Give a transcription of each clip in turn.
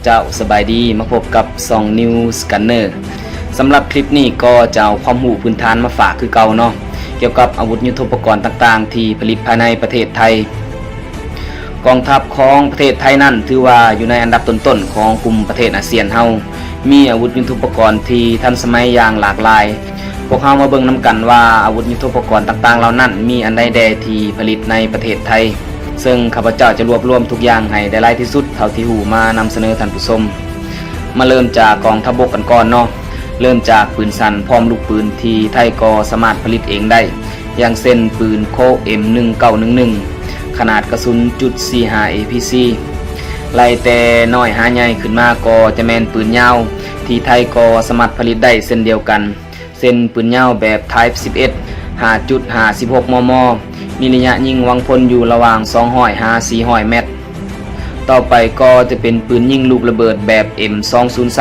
เจ้าสบายดีมาพบกับ2 New Scanner สำหรับคลิปนี้ก็จะเอาความรู้พื้นฐานมาฝากคือเก่าเนาะเกี่ยวกับอาวุธยุทโธปกรณ์ต่างๆที่ผลิตภายในประเทศไทยกองทัพของประเทศไทยนั้นถือว่าอยู่ในอันดับต้นๆของกลุ่มประเทศอาเซียนเฮามีอาวุธยุทโธปกรณ์ที่ทันสมัยอย่างหลากหลายพวกเฮามาเบิ่งนํกันว่าอาวุธยุทโธปกรณ์ต่างๆเหล่านั้นมีอันใดแดที่ผลิตในประเทศไทยซึ่งข้าพเจ้าจะรวบรวมทุกอย่างให้ได้หลายที่สุดเท่าที่หูมานำเสนอท่านผู้ชมมาเริ่มจากกองทัพบกกันก่อนเนาะเริ่มจากปืนสั้นพร้อมลูกปืนที่ไทยก็สามารถผลิตเองได้อย่างเช่นปืนโค M1911 ขนาดกระสุน.45 APC ไล่แต่น้อยหาใหญ่ขึ้นมาก็จะแม่นปืนยาวที่ไทยก็สามารถผลิตได้เช่นเดียวกันเช่นปืนยาวแบบ Type 11 5.56 มม. มีระยะยิงวางพลอยู่ระหว่าง200-400 เมตรต่อไปก็จะเป็นปืนยิงลูกระเบิดแบบ M203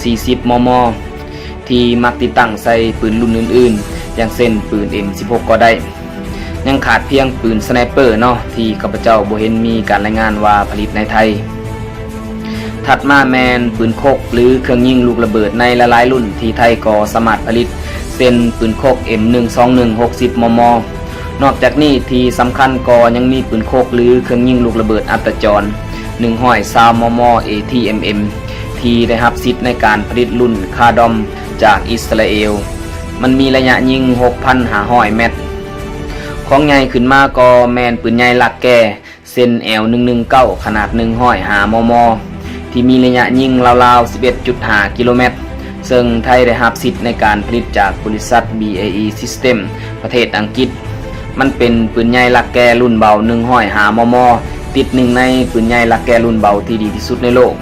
40 มม. ที่มักติดตั้งใส่ปืนรุ่นอื่นๆอย่างเช่นปืน M16 ก็ได้ยังขาดเพียงปืนสไนเปอร์เนาะที่ข้าพเจ้าบ่เห็นมีการรายงานว่าผลิตในไทยถัดมาแมนปืนโคกหรือเครื่องยิงลูกระเบิดในหลายๆรุ่นที่ไทยก็สามารถผลิตเช่นปืนโคก M121 60 มม. นอกจากนี้ที่สำคัญก็ยังมีปืนโคกหรือเครื่องยิงลูกระเบิดอัตจร120 มม. ATMM ที่ได้รับสิทธิ์ในการผลิตรุ่นคาดอมจากอิสราเอลมันมีระยะยิง 6,500 เมตรของใหญ่ขึ้นมาก็แม่นปืนใหญ่ลักแก่เส้น L119 ขนาด105 มม. ที่มีระยะยิงราวๆ 11.5 กิโลเมตรซึ่งไทยได้รับสิทธิ์ในการผลิตจากบริษัท BAE System ประเทศอังกฤษมันเป็นปืนใหญ่ลักแก่รุ่นเบา105 มม. ติดหนึ่งในปืนใหญ่ลักแก่รุ่นเบาที่ดีที่สุดในโลก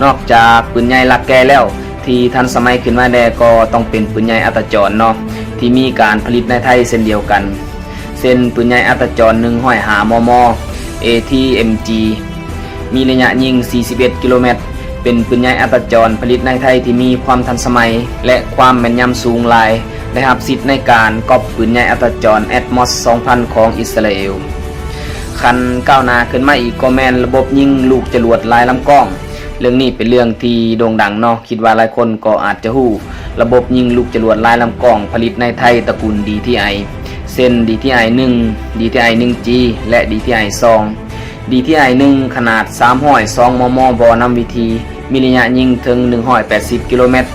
นอกจากปืนใหญ่ลักแก่แล้วที่ทันสมัยขึ้นมาได้ก็ต้องเป็นปืนใหญ่อัตจรเนาะที่มีการผลิตในไทยเช่นเดียวกันเช่นปืนใหญ่อัตจร105 มม. ATMG มีระยะยิง 41 กิโลเมตรเป็นปืนใหญ่อัตจรผลิตในไทยที่มีความทันสมัยและความแม่นยำสูงหลายได้รับสิทธิ์ในการก๊อปปืนใหญ่อัตจร Atmos 2000 ของอิสราเอลคันก้าวหน้าขึ้นมาอีกก็แม่นระบบยิงลูกจรวดลายลำกล้องเรื่องนี้เป็นเรื่องที่โด่งดังเนาะคิดว่าหลายคนก็อาจจะฮู้ระบบยิงลูกจรวดลายลำกล้องผลิตในไทยตระกูล DTI เช่น DTI 1 DTI 1G และ DTI 2 DTI 1ขนาด302 มม. บ่นำวิธีมีระยะยิงถึง180 กิโลเมตร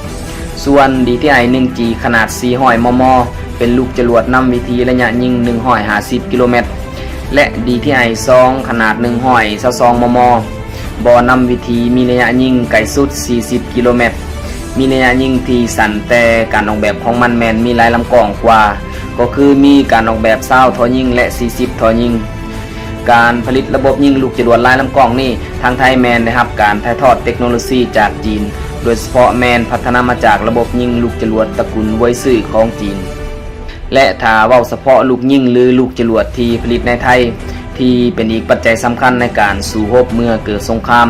ส่วน DTI 1G ขนาด400 มม. เป็นลูกจรวดนำวิธีระยะยิง150 กิโลเมตรและ DTI 2ขนาด122 มม. บ่นำวิธีมีระยะยิงไกลสุด40 กิโลเมตรมีระยะยิงที่สั้นแต่การออกแบบของมันแมนมีหลายลำกล้องกว่าก็คือมีการออกแบบ20ทอยิงและ40ทอยิงการผลิตระบบยิงลูกจรวดลายลำกล้องนี่ทางไทยแมนได้รับการถ่ายทอดเทคโนโลยีจากจีนโดยเฉพาะแมนพัฒนามาจากระบบยิงลูกจรวดตระกูลเว่ยซื่อของจีนและถ้าเว้าเฉพาะลูกยิงหรือลูกจรวดที่ผลิตในไทยที่เป็นอีกปัจจัยสำคัญในการสู้รบเมื่อเกิดสงคราม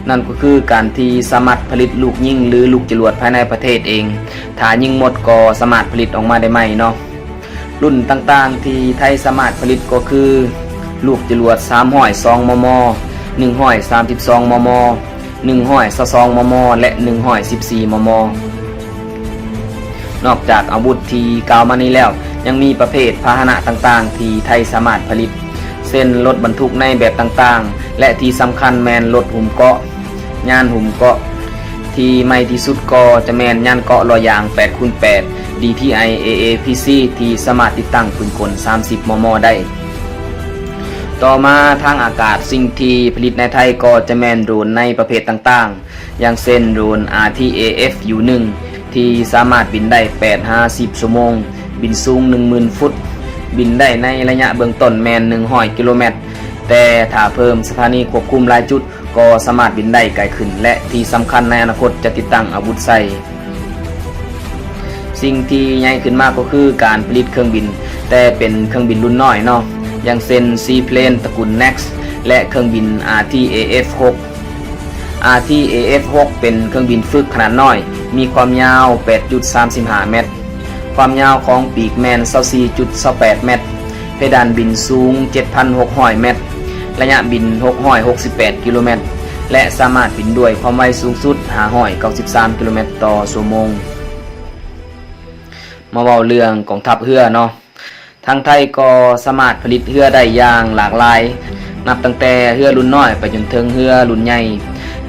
นั่นก็คือการที่สามารถผลิตลูกยิงหรือลูกจรวดภายในประเทศเองถ้ายิงหมดก็สามารถผลิตออกมาได้ใหม่เนาะรุ่นต่างๆที่ไทยสามารถผลิตก็คือลูกจรวด302 มม. 132 มม. 122 มม. และ114 มม. นอกจากอาวุธที่กล่าวมานี้แล้วยังมีประเภทพาหนะต่างๆที่ไทยสามารถผลิตเช่นรถบรรทุกในแบบต่างๆและที่สำคัญแมนรถหุ้มเกาะยานหุ้มเกาะที่ใหม่ที่สุดก็จะแมนยานเกาะล้อยาง 8x8 DTI AAPC ที่สามารถติดตั้งปืนกล30 มม. ได้ต่อมาทางอากาศสิ่งที่ผลิตในไทยก็จะแมนโดรนในประเภทต่างๆอย่างเช่นโดรน RTAF U1 ที่สามารถบินได้ 8-10 ชั่วโมงบินสูง 10,000 ฟุตบินได้ในระยะเบื้องต้นแมน100 กิโลเมตรแต่ถ้าเพิ่มสถานีควบคุมหลายจุดก็สามารถบินได้ไกลขึ้นและที่สำคัญในอนาคตจะติดตั้งอาวุธใส่สิ่งที่ใหญ่ขึ้นมากก็คือการผลิตเครื่องบินแต่เป็นเครื่องบินรุ่นน้อยเนาะอย่างเช่น Seaplane ตระกูล Next และเครื่องบิน RTAF6 RTAF6 เป็นเครื่องบินฝึกขนาดน้อยมีความยาว 8.35 เมตรความยาวของปีกแมน 24.28 เมตรเพดานบินสูง 7,600 เมตรระยะบิน668 กิโลเมตร และสามารถบินด้วยความไวสูงสุด593กิโลเมตรต่อชั่วโมงมาเว้าเรื่องกองทัพเรือเนาะทางไทยก็สามารถผลิตเรือได้อย่างหลากหลายนับตั้งแต่เรือรุ่นน้อยไปจนถึงเรือรุ่นใหญ่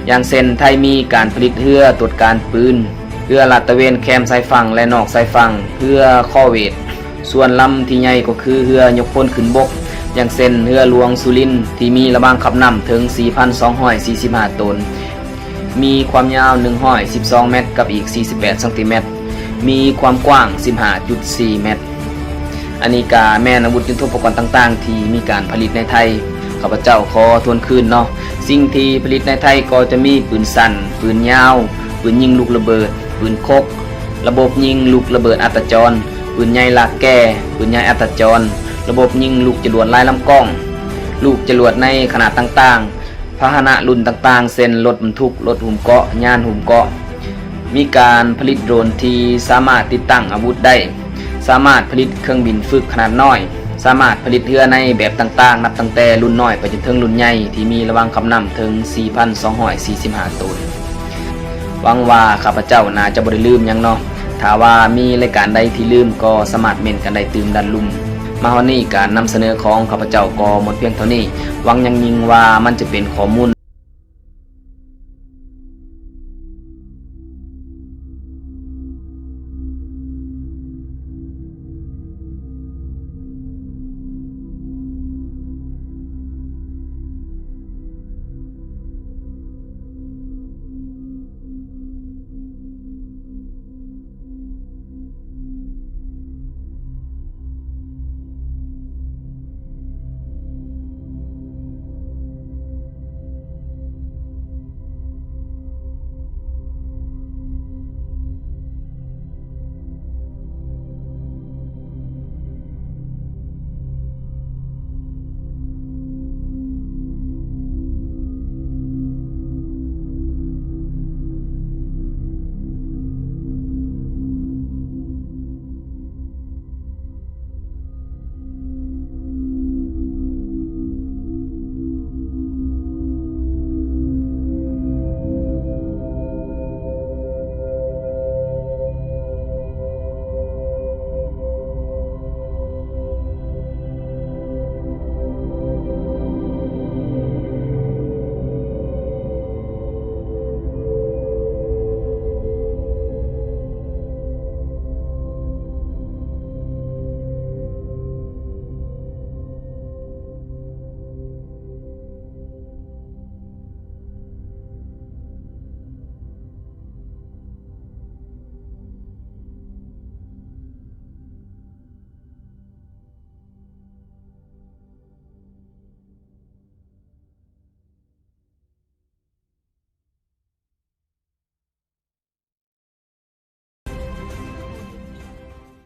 อย่างเช่นไทยมีการผลิตเรือตรวจการปืนเรือลาดตระเวนแคมชายฝั่งและนอกชายฝั่งเรือข้อเวทส่วนลำที่ใหญ่ก็คือเรือยกพลขึ้นบกอย่างเช่นเรือหลวงสุรินทร์ที่มีระบางขับน้ำถึง 4,245 ตนมีความยาว112เมตรกับอีก48ซนมีความกว้าง 15.4 เมตรอันนี้ก็แม่นอาวุธยุทโธปกรณ์ต่างๆที่มีการผลิตในไทยข้าพเจ้าขอทวนคืนเนาะสิ่งที่ผลิตในไทยก็จะมีปืนสั้นปืนยาวปืนยิงลูกระเบิดปืนคกระบบยิงลูกระเบิดอัตจรปืนใหญ่ลากแก่ปืนใหญ่อัตจรระบบยิงลูกจรวดลายลำกล้องลูกจรวดในขนาดต่างๆพาหนะรุ่นต่างๆเช่นรถบรรทุกรถหุ้มเกาะยานหุ้มเกาะมีการผลิตโดรนที่สามารถติดตั้งอาวุธได้สามารถผลิตเครื่องบินฝึกขนาดน้อยสามารถผลิตเรือในแบบต่างๆนับตั้งแต่รุ่นน้อยไปจนถึงรุ่นใหญ่ที่มีระวางคำนำถึง 4,245 ตัวหวังว่าข้าพเจ้าน่าจะบ่ได้ลืมหยังเนาะถ้าว่ามีรายการใดที่ลืมก็สามารถเม้นกันได้ตื่มดันลุ่มมาวันนี้การนำเสนอของข้าพเจ้าก็หมดเพียงเท่านี้หวังยังยิ่งว่ามันจะเป็นข้อมูล